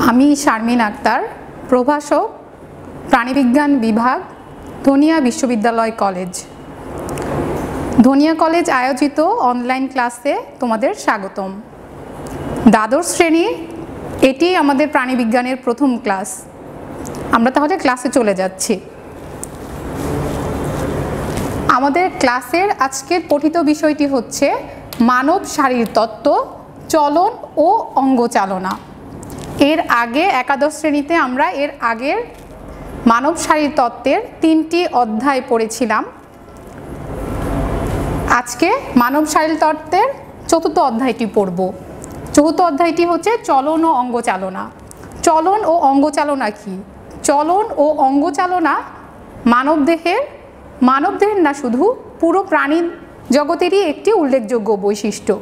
আমি শারমিন আক্তার, প্রভাষক, প্রাণীবিজ্ঞান বিভাগ, ধনিয়া বিশ্ববিদ্যালয় কলেজ। ধনিয়া কলেজ আয়োজিত অনলাইন ক্লাসে তোমাদের স্বাগতম। দ্বাদশ শ্রেণী, এটি আমাদের প্রাণীবিজ্ঞানের প্রথম ক্লাস। আমরা তাহলে ক্লাসে চলে যাচ্ছি। আমাদের ক্লাসের আজকের পঠিত বিষয়টি হচ্ছে মানব শারীরতত্ত্ব, চলন ও অঙ্গচালনা। এর আগে একাদশ শ্রেণীতে আমরা এর আগের মানব শারীরতত্ত্বের 3টি অধ্যায় পড়েছিলাম। আজকে মানব শারীরতত্ত্বের 4র্থ অধ্যায়টি পড়ব। 4র্থ অধ্যায়টি হচ্ছে চলন ও অঙ্গচালনা। চলন ও অঙ্গচালনা কি? চলন ও অঙ্গচালনা মানবদেহের না, শুধু পুরো প্রাণী জগতেরই একটি উল্লেখযোগ্য বৈশিষ্ট্য।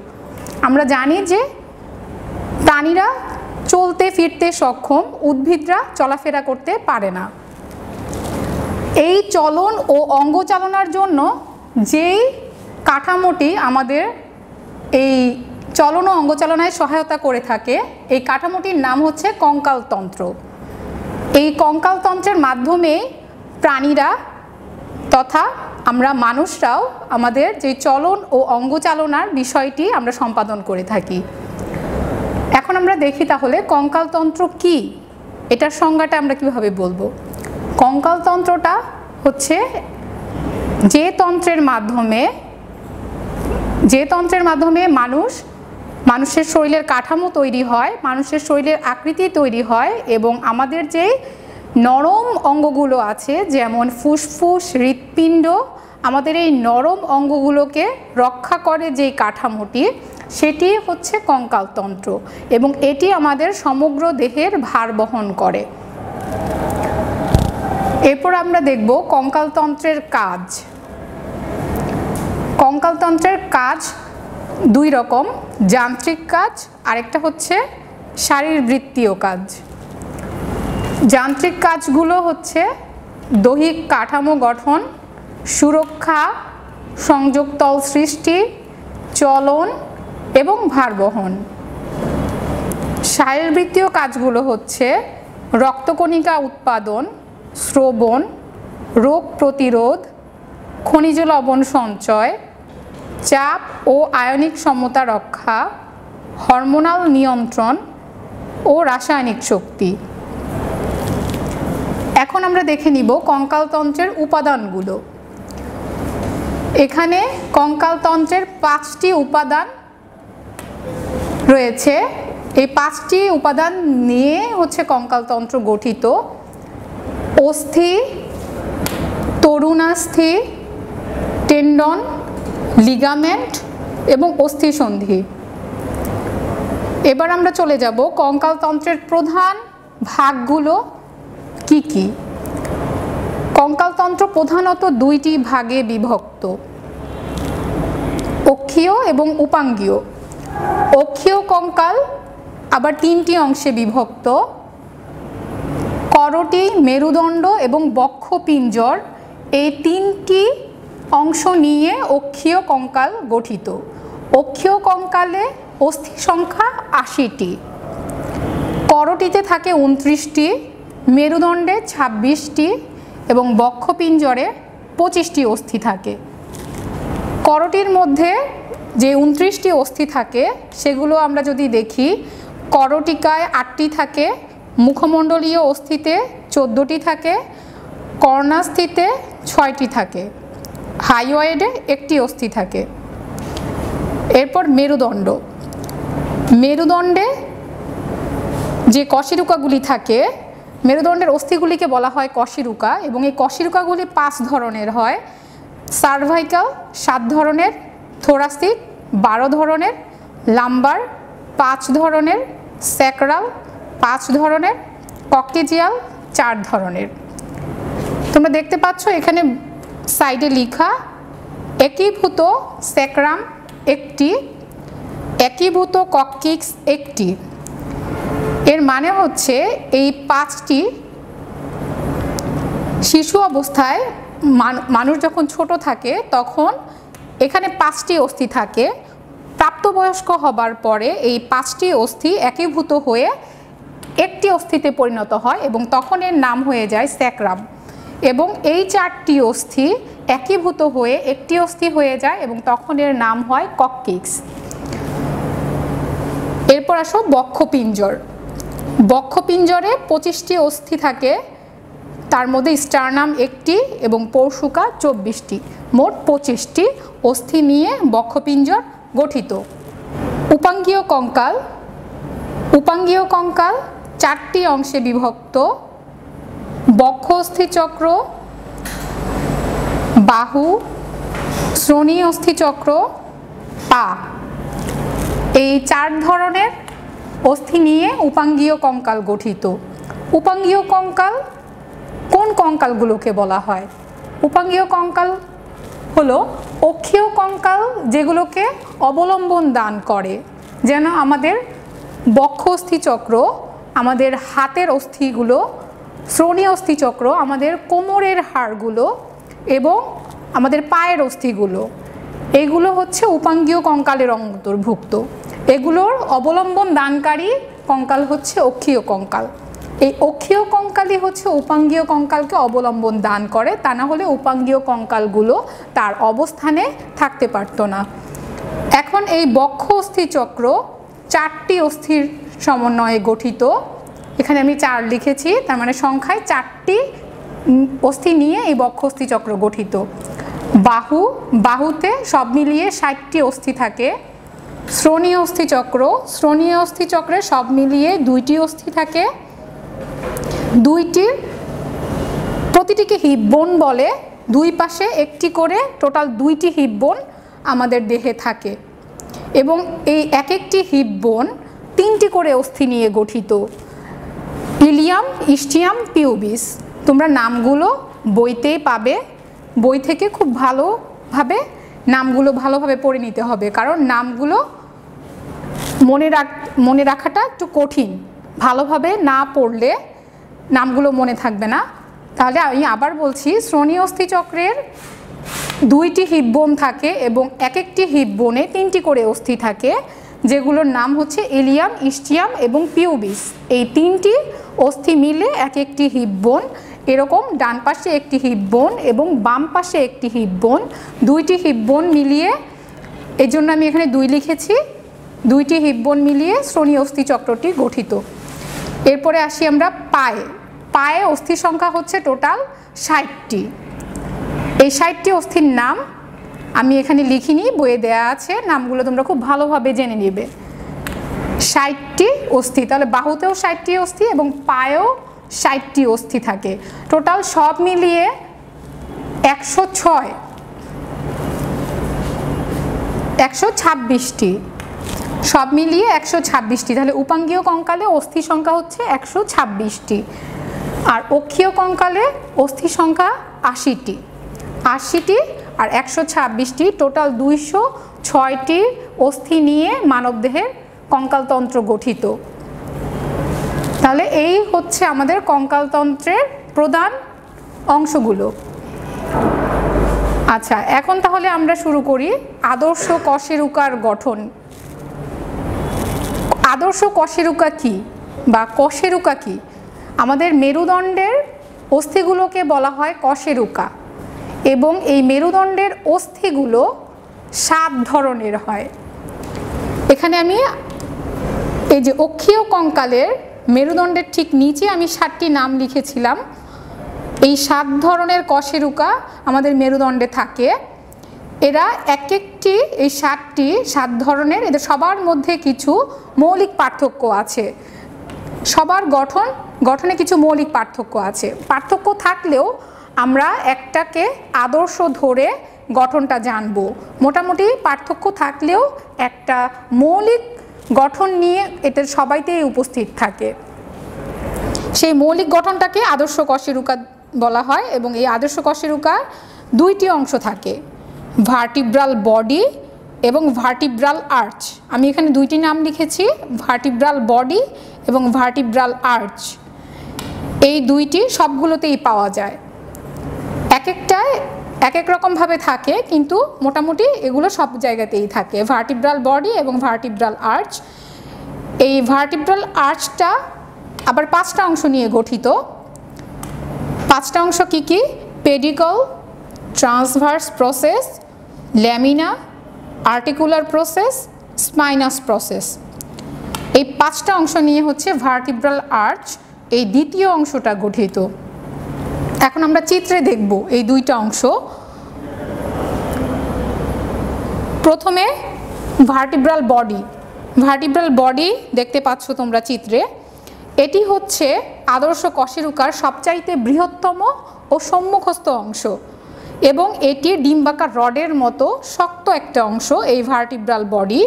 আমরা জানি যে প্রাণীরা চলতে ফিরতে সক্ষম, উদ্ভিদরা চলাফেরা করতে পারে না। এই চলন ও অঙ্গচালনার জন্য যেই কাঠামোটি আমাদের এই চলন ও অঙ্গচালনায় সহায়তা করে থাকে, এই কাঠামোটির নাম হচ্ছে কঙ্কালতন্ত্র। এই কঙ্কালতন্ত্রের মাধ্যমে প্রাণীরা তথা আমরা মানুষরাও আমাদের যে চলন ও অঙ্গচালনার বিষয়টি আমরা সম্পাদন করে থাকি। এখন আমরা দেখি তাহলে কঙ্কালতন্ত্র কি, এটার সংজ্ঞাটা আমরা কিভাবে বলবো। কঙ্কালতন্ত্রটা হচ্ছে যে তন্ত্রের মাধ্যমে মানুষের শরীরের কাঠামো তৈরি হয়, মানুষের শরীরের আকৃতি তৈরি হয় এবং আমাদের যে নরম অঙ্গগুলো আছে, যেমন ফুসফুস, হৃৎপিণ্ড, আমাদের এই নরম অঙ্গগুলোকে রক্ষা করে যে কাঠামোটি, সেটি হচ্ছে কঙ্কালতন্ত্র এবং এটি আমাদের সমগ্র দেহের ভার বহন করে। এরপর আমরা দেখব কঙ্কালতন্ত্রের কাজ। কঙ্কালতন্ত্রের কাজ 2 রকম, যান্ত্রিক কাজ, আরেকটা হচ্ছে শারীরবৃত্তীয় কাজ। যান্ত্রিক কাজগুলো হচ্ছে দৈহিক কাঠামো গঠন, সুরক্ষা, সংযোগতল সৃষ্টি, চলন এবং ভারবহন। শারীরবৃত্তীয় কাজগুলো হচ্ছে রক্তকণিকা উৎপাদন, শ্রবণ, রোগ প্রতিরোধ, খনিজ লবণ সঞ্চয়, চাপ ও আয়নিক সমতা রক্ষা, হরমোনাল নিয়ন্ত্রণ ও রাসায়নিক শক্তি। এখন আমরা দেখে নিব কঙ্কালতন্ত্রের উপাদানগুলো। এখানে কঙ্কালতন্ত্রের 5টি উপাদান রয়েছে। এই 5টি উপাদান নিয়ে হচ্ছে কঙ্কালতন্ত্র গঠিত। অস্থি, তরুণাস্থি, টেন্ডন, লিগামেন্ট এবং অস্থিসন্ধি। এবার আমরা চলে যাব কঙ্কালতন্ত্রের প্রধান ভাগগুলো কি কি। কঙ্কালতন্ত্র প্রধানত 2টি ভাগে বিভক্ত, অক্ষীয় এবং উপাঙ্গীয়। অক্ষীয় কঙ্কাল আবার 3টি অংশে বিভক্ত, করটি, মেরুদণ্ড এবং বক্ষপিঞ্জর, এই 3টি অংশ নিয়ে অক্ষীয় কঙ্কাল গঠিত। অক্ষীয় কঙ্কালে অস্থি সংখ্যা 80টি, করটিতে থাকে 29টি, মেরুদণ্ডে 26টি এবং বক্ষপিঞ্জরে 25টি অস্থি থাকে। করটির মধ্যে যে 29টি অস্থি থাকে সেগুলো আমরা যদি দেখি, করটিকায় 8টি থাকে, মুখমণ্ডলীয় অস্থিতে 14টি থাকে, কর্ণাস্থিতে 6টি থাকে, হাইওয়েডে 1টি অস্থি থাকে। এরপর মেরুদণ্ড। মেরুদণ্ডে যে কশেরুকাগুলি থাকে, মেরুদণ্ডের অস্থিগুলিকে বলা হয় কশেরুকা এবং এই কশেরুকাগুলি 5 ধরনের হয়। সার্ভাইকাল 7 ধরনের, থোরাসিক 12 ধরনের, লাম্বার 5 ধরনের, স্যাক্রাল 5 ধরনের, ককেজিয়াল 4 ধরনের। তোমরা দেখতে পাচ্ছ এখানে সাইডে লেখা একীভূত স্যাক্রাম 1টি, একীভূত কক্সিক্স 1টি। এর মানে হচ্ছে এই 5টি শিশু অবস্থায় মানুষ যখন ছোট থাকে তখন এখানে 5টি অস্থি থাকে। প্রাপ্তবয়স্ক হবার পরে এই 5টি অস্থি একীভূত হয়ে একটি অস্থিতে পরিণত হয় এবং তখন এর নাম হয়ে যায় স্যাক্রাম। এবং এই 4টি অস্থি একীভূত হয়ে একটি অস্থি হয়ে যায় এবং তখন এর নাম হয় কক্সিক্স। এরপর আসো বক্ষপিঞ্জর। বক্ষপিঞ্জরে 25টি অস্থি থাকে, তার মধ্যে স্টার্নাম 1টি এবং পরশুকা 24টি, মোট 25টি অস্থি নিয়ে বক্ষপিঞ্জর গঠিত। উপাঙ্গীয় কঙ্কাল। উপাঙ্গীয় কঙ্কাল 4টি অংশে বিভক্ত: বক্ষ অস্থিচক্র, বাহু, শ্রোণী অস্থিচক্র, পা। এই 4 ধরনের অস্থি নিয়ে উপাঙ্গীয় কঙ্কাল গঠিত। উপাঙ্গীয় কঙ্কাল কোন কঙ্কালগুলোকে বলা হয়? উপাঙ্গীয় কঙ্কাল হলো অক্ষীয় কঙ্কাল যেগুলোকে অবলম্বন দান করে, যেন আমাদের বক্ষ অস্থিচক্র, আমাদের হাতের অস্থিগুলো, শ্রোণী অস্থিচক্র, আমাদের কোমরের হাড়গুলো এবং আমাদের পায়ের অস্থিগুলো, এগুলো হচ্ছে উপাঙ্গীয় কঙ্কালের অন্তর্ভুক্ত। এগুলোর অবলম্বন দানকারী কঙ্কাল হচ্ছে অক্ষীয় কঙ্কাল। এই অক্ষীয় কঙ্কালই হচ্ছে উপাঙ্গীয় কঙ্কালকে অবলম্বন দান করে, তা না হলে উপাঙ্গীয় কঙ্কালগুলো তার অবস্থানে থাকতে পারত না। এখন এই বক্ষ অস্থিচক্র 4টি অস্থির সমন্বয়ে গঠিত। এখানে আমি 4 লিখেছি, তার মানে সংখ্যায় 4টি অস্থি নিয়ে এই বক্ষ অস্থিচক্র গঠিত। বাহু, বাহুতে সব মিলিয়ে 60টি অস্থি থাকে। শ্রোণী অস্থিচক্র, শ্রোণী অস্থিচক্রে সব মিলিয়ে 2টি অস্থি থাকে। প্রতিটিকে হিপ বোন বলে। 2 পাশে একটি করে টোটাল 2টি হিপ বোন আমাদের দেহে থাকে এবং এই এক একটি হিপ বোন 3টি করে অস্থি নিয়ে গঠিত: ইলিয়াম, ইস্টিয়াম, পিউবিস। তোমরা নামগুলো বইতেই পাবে, বই থেকে খুব নামগুলো ভালোভাবে পড়ে নিতে হবে, কারণ নামগুলো মনে রাখাটা একটু কঠিন। ভালোভাবে না পড়লে নামগুলো মনে থাকবে না। তাহলে আমি আবার বলছি, শ্রোণী অস্থিচক্রের 2টি হিপ বোন থাকে এবং এক একটি হিপ বোনে 3টি করে অস্থি থাকে, যেগুলোর নাম হচ্ছে ইলিয়াম, ইস্টিয়াম এবং পিউবিস। এই 3টি অস্থি মিলে এক একটি হিপ বোন। এরকম ডান পাশে একটি হিপ বোন এবং বাম পাশে একটি হিপ বোন, 2টি হিপ বোন মিলিয়ে, এই জন্য আমি এখানে 2 লিখেছি, 2টি হিপ বোন মিলিয়ে শ্রোণী অস্থিচক্রটি গঠিত। এরপরে আসি আমরা পায়ে। পায়ে অস্থির সংখ্যা হচ্ছে টোটাল 60টি। এই 60টি অস্থির নাম আমি এখানে লিখিনি, বইয়ে দেয়া আছে, নামগুলো তোমরা খুব ভালোভাবে জেনে নেবে। 60টি অস্থি, তাহলে বাহুতেও 60টি অস্থি এবং পায়েও 60টি অস্থি থাকে। টোটাল সব মিলিয়ে 126টি, সব মিলিয়ে 126টি। তাহলে উপাঙ্গীয় কঙ্কালে অস্থি সংখ্যা হচ্ছে 126টি, আর অক্ষীয় কঙ্কালে অস্থি সংখ্যা 80টি। আর 126টি, টোটাল 206টি অস্থি নিয়ে মানবদেহের কঙ্কালতন্ত্র গঠিত। তাহলে এই হচ্ছে আমাদের কঙ্কালতন্ত্রের প্রধান অংশগুলো। আচ্ছা, এখন তাহলে আমরা শুরু করি আদর্শ কশেরুকার গঠন। আদর্শ কশেরুকা কি বা কশেরুকা কি? আমাদের মেরুদণ্ডের অস্থিগুলোকে বলা হয় কশেরুকা এবং এই মেরুদণ্ডের অস্থিগুলো 7 ধরনের হয়। এখানে আমি এই যে অক্ষীয় কঙ্কালের মেরুদণ্ডের ঠিক নিচে আমি 7টি নাম লিখেছিলাম। এই 7 ধরনের কশেরুকা আমাদের মেরুদণ্ডে থাকে। এরা একটি এই 7 ধরনের, এদের সবার মধ্যে কিছু মৌলিক পার্থক্য আছে। সবার গঠনে কিছু মৌলিক পার্থক্য আছে। পার্থক্য থাকলেও আমরা একটাকে আদর্শ ধরে গঠনটা জানব। মোটামুটি পার্থক্য থাকলেও একটা মৌলিক গঠন নিয়ে এদের সবাইতেই উপস্থিত থাকে। সেই মৌলিক গঠনটাকে আদর্শ কশেরুকা বলা হয় এবং এই আদর্শ কশেরুকার 2টি অংশ থাকে, ভার্টিব্রাল বডি এবং ভার্টিব্রাল আর্চ। আমি এখানে 2টি নাম লিখেছি, ভার্টিব্রাল বডি এবং ভার্টিব্রাল আর্চ। এই 2টি সবগুলোতেই পাওয়া যায়, এক একটায় এক এক রকমভাবে থাকে, কিন্তু মোটামুটি এগুলো সব জায়গাতেই থাকে, ভার্টিব্রাল বডি এবং ভার্টিব্রাল আর্চ। এই ভার্টিব্রাল আর্চটা আবার 5টা অংশ নিয়ে গঠিত। 5টা অংশ কি কি? Pedicle, transverse process, lamina, articular process, spinous process. এই 5টা অংশ নিয়ে হচ্ছে ভার্টিব্রাল আর্চ এই দ্বিতীয় অংশটা গঠিত। এখন আমরা চিত্রে দেখব এই 2টা অংশ। প্রথমে ভার্টিব্রাল বডি। ভার্টিব্রাল বডি দেখতে পাচ্ছ তোমরা চিত্রে। এটি হচ্ছে আদর্শ কশেরুকার সবচাইতে বৃহত্তম ও সম্মুখস্থ অংশ এবং এটি ডিম্বাকার রডের মতো শক্ত একটা অংশ এই ভার্টিব্রাল বডি।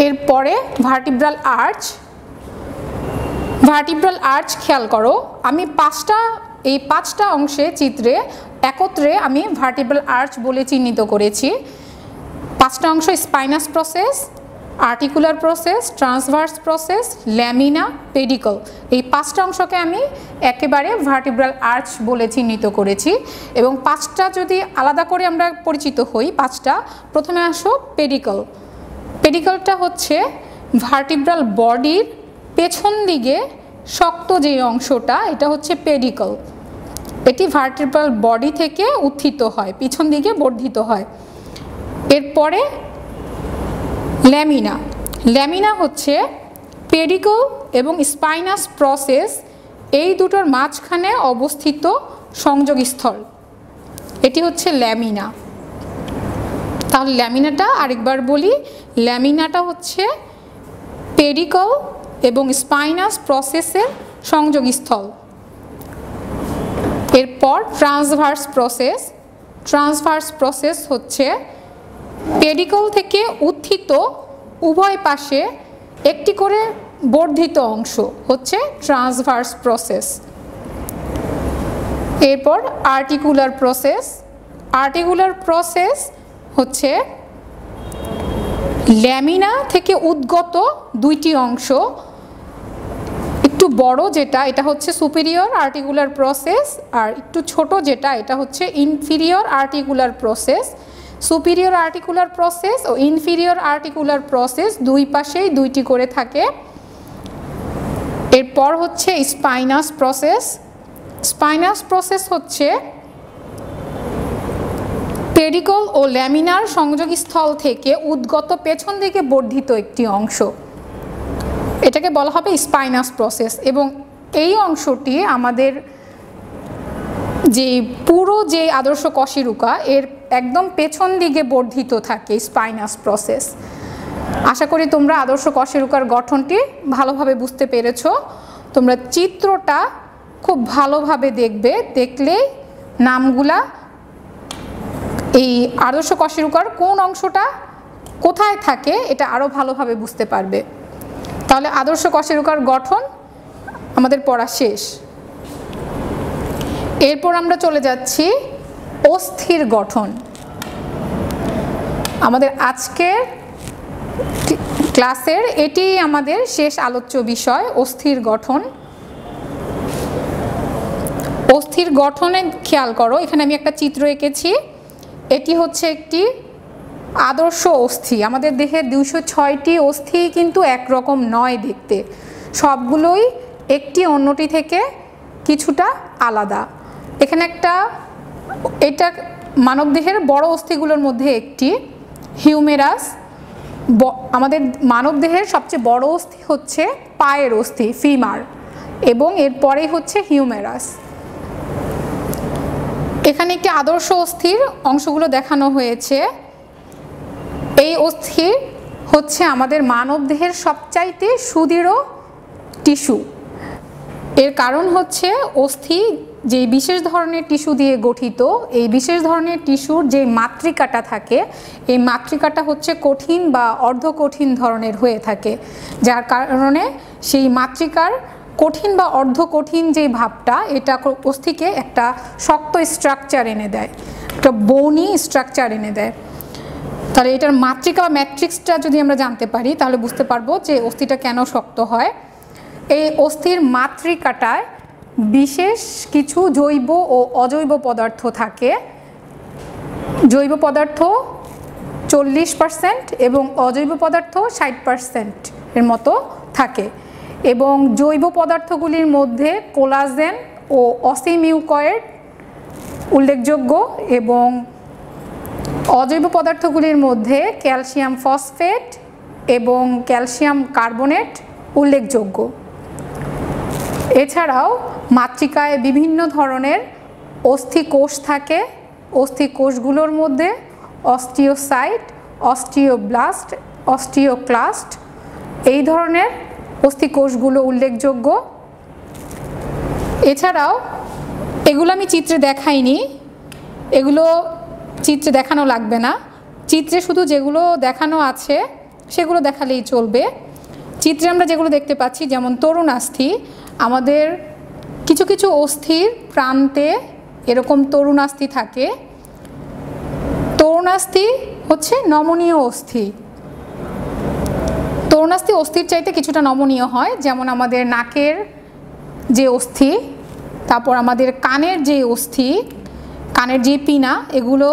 এরপরে ভার্টিব্রাল আর্চ। ভার্টিব্রাল আর্চ খেয়াল করো, আমি 5টা অংশে চিত্রে একত্রে আমি ভার্টিব্রাল আর্চ বলে চিহ্নিত করেছি। 5টা অংশ spinous process, articular process, transverse process, lamina, pedicle. এই 5টা অংশকে আমি একেবারে ভার্টিব্রাল আর্চ বলে চিহ্নিত করেছি। এবং 5টা যদি আলাদা করে আমরা পরিচিত হই, 5টা, প্রথমে আসো পেডিকল। পেডিকলটা হচ্ছে ভার্টিব্রাল বডির পেছন দিকে শক্ত যে অংশটা, এটা হচ্ছে পেডিকল। এটি ভার্টিব্রাল বডি থেকে উত্থিত হয়, পিছন দিকে বর্ধিত হয়। এরপরে ল্যামিনা। ল্যামিনা হচ্ছে পেডিকল এবং স্পাইনাস প্রসেস এই দুটোর মাঝখানে অবস্থিত সংযোগস্থল, এটি হচ্ছে ল্যামিনা। তাহলে ল্যামিনাটা আরেকবার বলি, ল্যামিনাটা হচ্ছে পেডিকল এবং স্পাইনাস প্রসেসের সংযোগস্থল। এরপর ট্রান্সভার্স প্রসেস। ট্রান্সভার্স প্রসেস হচ্ছে পেডিকল থেকে উত্থিত উভয় পাশে একটি করে বর্ধিত অংশ হচ্ছে ট্রান্সভার্স প্রসেস। এরপর আর্টিকুলার প্রসেস। আর্টিকুলার প্রসেস হচ্ছে ল্যামিনা থেকে উদ্গত 2টি অংশ, একটু বড় যেটা এটা হচ্ছে সুপিরিয়র আর্টিকুলার প্রসেস, আর একটু ছোট যেটা এটা হচ্ছে inferior articular process. Superior articular process ও ইনফিরিয়র আর্টিকুলার প্রসেস দুই পাশেই 2টি করে থাকে। এরপর হচ্ছে স্পাইনাস প্রসেস। স্পাইনাস প্রসেস হচ্ছে পেডিকল ও ল্যামিনার সংযোগস্থল থেকে উদ্গত পেছন দিকে বর্ধিত একটি অংশ, এটাকে বলা হবে স্পাইনাস প্রসেস। এবং এই অংশটি আমাদের যে পুরো যে আদর্শ কশেরুকা এর একদম পেছন দিকে বর্ধিত থাকে স্পাইনাস প্রসেস। আশা করি তোমরা আদর্শ কশেরুকার গঠনটি ভালোভাবে বুঝতে পেরেছো। তোমরা চিত্রটা খুব ভালোভাবে দেখবে, দেখলেই নামগুলা এই আদর্শ কশেরুকার কোন অংশটা কোথায় থাকে এটা আরও ভালোভাবে বুঝতে পারবে। তাহলে আদর্শ কশেরুকার গঠন আমাদের পড়া শেষ। এরপর আমরা চলে যাচ্ছি অস্থির গঠন। আমাদের আজকের ক্লাসের এটি আমাদের শেষ আলোচ্য বিষয়, অস্থির গঠন। অস্থির গঠনে খেয়াল করো, এখানে আমি একটা চিত্র এঁকেছি। এটি হচ্ছে একটি আদর্শ অস্থি। আমাদের দেহের 206টি অস্থি কিন্তু একরকম নয় দেখতে, সবগুলোই একটি অন্যটি থেকে কিছুটা আলাদা। এখানে এটা মানবদেহের বড় অস্থিগুলোর মধ্যে একটি হিউমেরাস। আমাদের মানবদেহের সবচেয়ে বড় অস্থি হচ্ছে পায়ের অস্থি, ফিমার, এবং এরপরেই হচ্ছে হিউমেরাস। এখানে একটি আদর্শ অস্থির অংশগুলো দেখানো হয়েছে। এই অস্থি হচ্ছে আমাদের মানবদেহের সবচাইতে সুদৃঢ় টিস্যু। এর কারণ হচ্ছে অস্থি যে বিশেষ ধরনের টিস্যু দিয়ে গঠিত, এই বিশেষ ধরনের টিস্যুর যে মাতৃকাটা থাকে, এই মাতৃকাটা হচ্ছে কঠিন বা অর্ধকঠিন ধরনের হয়ে থাকে, যার কারণে সেই মাতৃকার কঠিন বা অর্ধকঠিন যে ভাবটা, এটা অস্থিকে একটা শক্ত স্ট্রাকচার এনে দেয়, একটা বনি স্ট্রাকচার এনে দেয়। তাহলে এটার মাতৃকা বা ম্যাট্রিক্সটা যদি আমরা জানতে পারি তাহলে বুঝতে পারবো যে অস্থিটা কেন শক্ত হয়। এই অস্থির মাতৃকাটায় বিশেষ কিছু জৈব ও অজৈব পদার্থ থাকে। জৈব পদার্থ 40% এবং অজৈব পদার্থ 60% এর মতো থাকে। এবং জৈব পদার্থগুলির মধ্যে কোলাজেন ও অসিমিউকয়েড উল্লেখযোগ্য, এবং অজৈব পদার্থগুলির মধ্যে ক্যালসিয়াম ফসফেট এবং ক্যালসিয়াম কার্বনেট উল্লেখযোগ্য। এছাড়াও মাতৃকায় বিভিন্ন ধরনের অস্থিকোষ থাকে। অস্থিকোষগুলোর মধ্যে অস্টিওসাইট, অস্টিওব্লাস্ট, অস্টিওক্লাস্ট এই ধরনের অস্থিকোষগুলো উল্লেখযোগ্য। এছাড়াও এগুলো আমি চিত্রে দেখাইনি, এগুলো চিত্রে দেখানো লাগবে না, চিত্রে শুধু যেগুলো দেখানো আছে সেগুলো দেখালেই চলবে। চিত্রে আমরা যেগুলো দেখতে পাচ্ছি, যেমন তরুণাস্থি, আমাদের কিছু কিছু অস্থির প্রান্তে এরকম তরুণাস্থি থাকে। তরুণাস্থি হচ্ছে নমনীয় অস্থি। তরুণাস্থি অস্থির চাইতে কিছুটা নমনীয় হয়, যেমন আমাদের নাকের যে অস্থি, তারপর আমাদের কানের যে অস্থি, কানের যে পিনা, এগুলো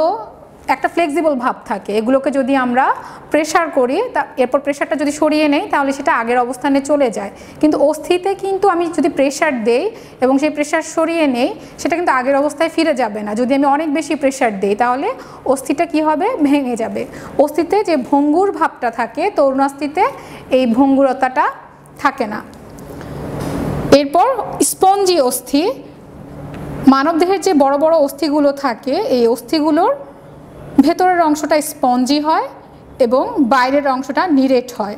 একটা ফ্লেক্সিবল ভাব থাকে। এগুলোকে যদি আমরা প্রেসার করি, এরপর প্রেসারটা যদি সরিয়ে নেই তাহলে সেটা আগের অবস্থানে চলে যায়। কিন্তু অস্থিতে কিন্তু আমি যদি প্রেসার দেই এবং সেই প্রেসার সরিয়ে নেই, সেটা কিন্তু আগের অবস্থায় ফিরে যাবে না। যদি আমি অনেক বেশি প্রেসার দিই তাহলে অস্থিটা কি হবে, ভেঙে যাবে। অস্থিতে যে ভঙ্গুর ভাবটা থাকে, তরুণাস্থিতে এই ভঙ্গুরতাটা থাকে না। এরপর স্পঞ্জি অস্থি, মানবদেহের যে বড় বড় অস্থিগুলো থাকে, এই অস্থিগুলোর ভেতরের অংশটা স্পঞ্জি হয় এবং বাইরের অংশটা নিরেট হয়।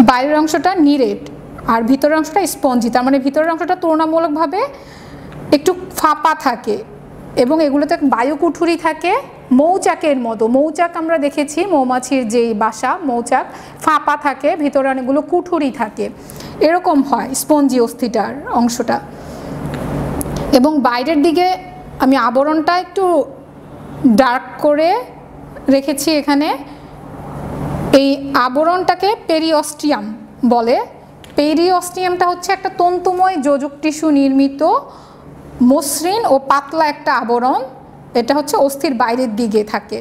বাইরের অংশটা নিরেট আর ভিতরের অংশটা স্পঞ্জি, তার মানে ভিতরের অংশটা তুলনামূলকভাবে একটু ফাঁপা থাকে এবং এগুলোতে বায়ুকুঠুরি থাকে মৌচাকের মতো। মৌচাক আমরা দেখেছি, মৌমাছির যেই বাসা, মৌচাক ফাঁপা থাকে, ভিতরে অনেকগুলো কুঠুরি থাকে, এরকম হয় স্পঞ্জি অস্থিটার অংশটা। এবং বাইরের দিকে আমি আবরণটা একটু ডার্ক করে রেখেছি এখানে। এই আবরণটাকে পেরিঅস্টিয়াম বলে। পেরিঅস্টিয়ামটা হচ্ছে একটা তন্তুময় যোজক টিস্যু নির্মিত মসৃণ ও পাতলা একটা আবরণ, এটা হচ্ছে অস্থির বাইরের দিকে থাকে।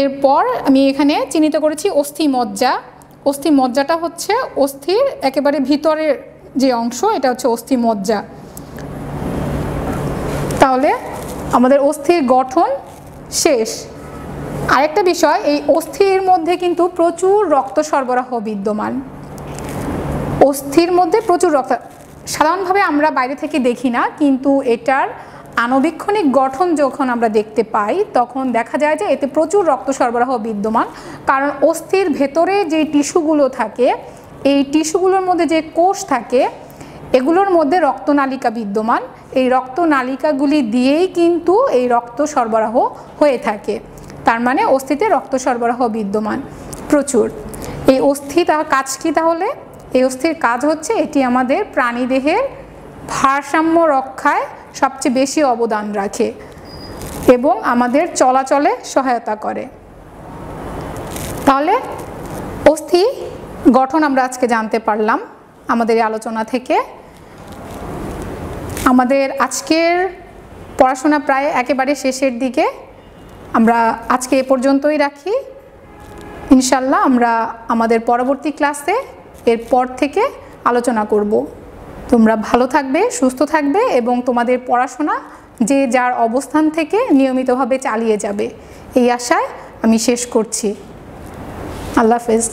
এরপর আমি এখানে চিহ্নিত করেছি অস্থিমজ্জা। অস্থিমজ্জাটা হচ্ছে অস্থির একেবারে ভিতরের যে অংশ, এটা হচ্ছে অস্থিমজ্জা। তাহলে আমাদের অস্থির গঠন শেষ। আরেকটা বিষয়, এই অস্থির মধ্যে কিন্তু প্রচুর রক্ত সরবরাহ বিদ্যমান। অস্থির মধ্যে প্রচুর রক্ত, সাধারণভাবে আমরা বাইরে থেকে দেখি না, কিন্তু এটার আণুবীক্ষণিক গঠন যখন আমরা দেখতে পাই তখন দেখা যায় যে এতে প্রচুর রক্ত সরবরাহ বিদ্যমান। কারণ অস্থির ভেতরে যে টিস্যুগুলো থাকে, এই টিস্যুগুলোর মধ্যে যে কোষ থাকে, এগুলোর মধ্যে রক্তনালিকা বিদ্যমান। এই রক্তনালিকাগুলি দিয়েই কিন্তু এই রক্ত সরবরাহ হয়ে থাকে। তার মানে অস্থিতে রক্ত সরবরাহ বিদ্যমান প্রচুর। এই অস্থি তার কাজ কি তাহলে? এই অস্থির কাজ হচ্ছে এটি আমাদের প্রাণীদেহের ভারসাম্য রক্ষায় সবচেয়ে বেশি অবদান রাখে এবং আমাদের চলাচলে সহায়তা করে। তাহলে অস্থি গঠন আমরা আজকে জানতে পারলাম আমাদের এই আলোচনা থেকে। আমাদের আজকের পড়াশোনা প্রায় একেবারে শেষের দিকে, আমরা আজকে এ পর্যন্তই রাখি। ইনশাল্লাহ আমরা আমাদের পরবর্তী ক্লাসে এরপর থেকে আলোচনা করব। তোমরা ভালো থাকবে, সুস্থ থাকবে এবং তোমাদের পড়াশোনা যে যার অবস্থান থেকে নিয়মিতভাবে চালিয়ে যাবে, এই আশায় আমি শেষ করছি। আল্লাহ হাফেজ।